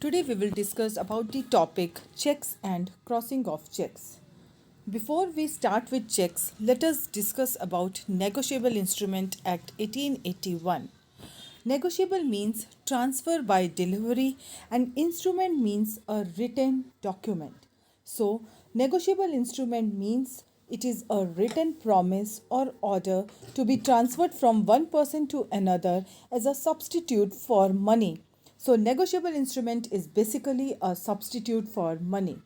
Today we will discuss about the topic checks and crossing of checks. Before we start with checks, let us discuss about Negotiable Instrument Act 1881. Negotiable means transfer by delivery and instrument means a written document. So, negotiable instrument means it is a written promise or order to be transferred from one person to another as a substitute for money. So, negotiable instrument is basically a substitute for money.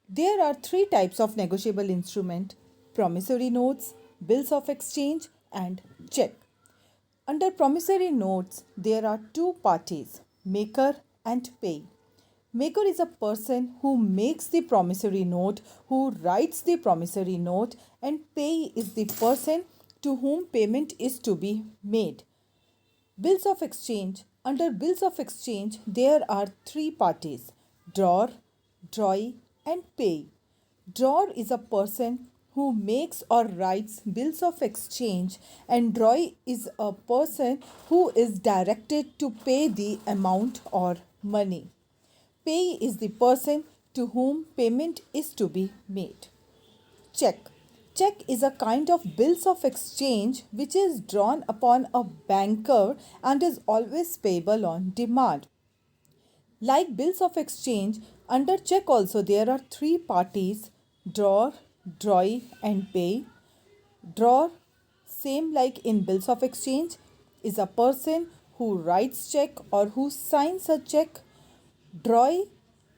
There are three types of negotiable instrument: promissory notes, bills of exchange, and check. Under promissory notes, there are two parties, maker and payee. Maker is a person who makes the promissory note, who writes the promissory note, and payee is the person to whom payment is to be made. Bills of exchange. Under bills of exchange, there are three parties: drawer, drawee, and payee. Drawer is a person who makes or writes bills of exchange, and drawee is a person who is directed to pay the amount or money. Payee is the person to whom payment is to be made. Check. Check is a kind of bills of exchange which is drawn upon a banker and is always payable on demand. Like bills of exchange, under check also there are three parties: drawer, drawee, and payee. Drawer, same like in bills of exchange, is a person who writes check or who signs a check. Drawee,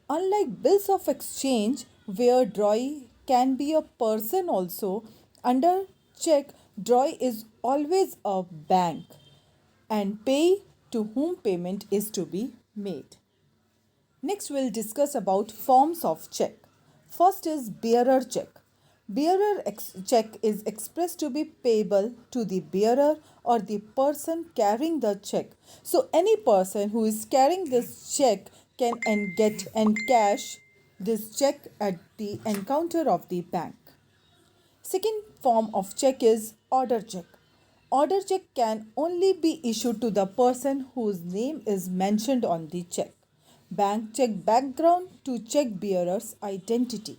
unlike bills of exchange where drawee can be a person also, under check drawee is always a bank, and payee to whom payment is to be made. Next we'll discuss about forms of check. First is bearer check. Check is expressed to be payable to the bearer or the person carrying the check. So any person who is carrying this check can get and cash this check at the encounter of the bank. Second form of check is order check. Order check can only be issued to the person whose name is mentioned on the check. Bank check background to check bearer's identity.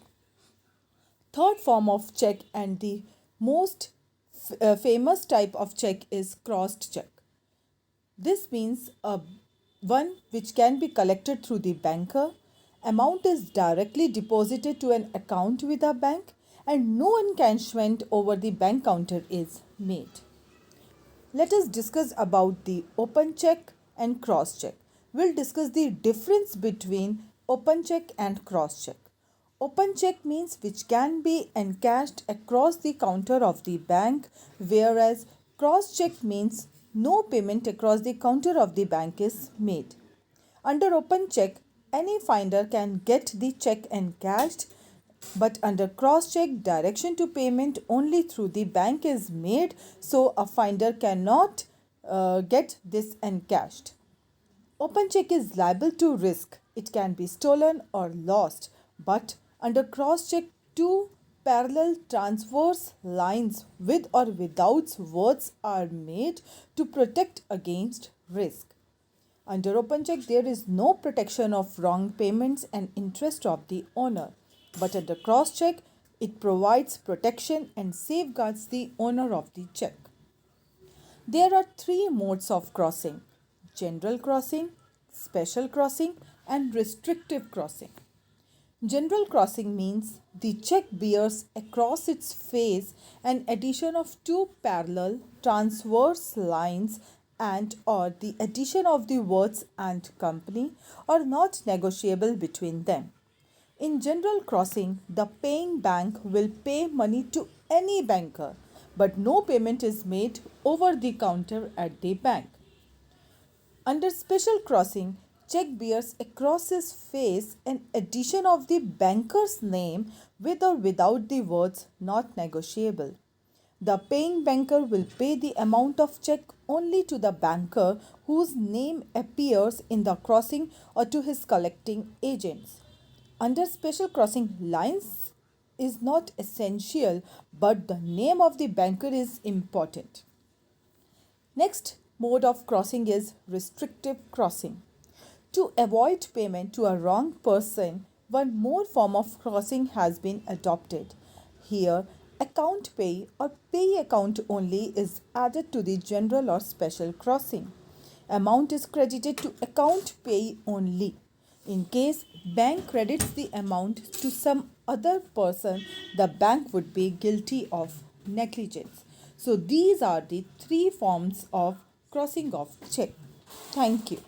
Third form of check and the most famous type of check is crossed check. This means a one which can be collected through the banker. Amount is directly deposited to an account with a bank and no encashment over the bank counter is made. Let us discuss about the open check and cross check. We'll discuss the difference between open check and cross check. Open check means which can be encashed across the counter of the bank, whereas cross check means no payment across the counter of the bank is made. Under open check, any finder can get the check encashed, but under cross check, direction to payment only through the bank is made, so a finder cannot get this encashed. Open check is liable to risk. It can be stolen or lost, but under cross check, two parallel transverse lines with or without words are made to protect against risk. Under open check, there is no protection of wrong payments and interest of the owner, but under cross check, it provides protection and safeguards the owner of the check. There are three modes of crossing: general crossing, special crossing, and restrictive crossing. General crossing means the check bears across its face an addition of two parallel transverse lines and or the addition of the words and company or not negotiable between them. In general crossing, the paying bank will pay money to any banker, but no payment is made over the counter at the bank. Under special crossing, check bears across his face an addition of the banker's name with or without the words not negotiable. The paying banker will pay the amount of check only to the banker whose name appears in the crossing or to his collecting agents. Under special crossing, lines is not essential, but the name of the banker is important. Next mode of crossing is restrictive crossing. To avoid payment to a wrong person, one more form of crossing has been adopted. Here, account pay or pay account only is added to the general or special crossing. Amount is credited to account pay only. In case bank credits the amount to some other person, the bank would be guilty of negligence. So these are the three forms of crossing of check. Thank you.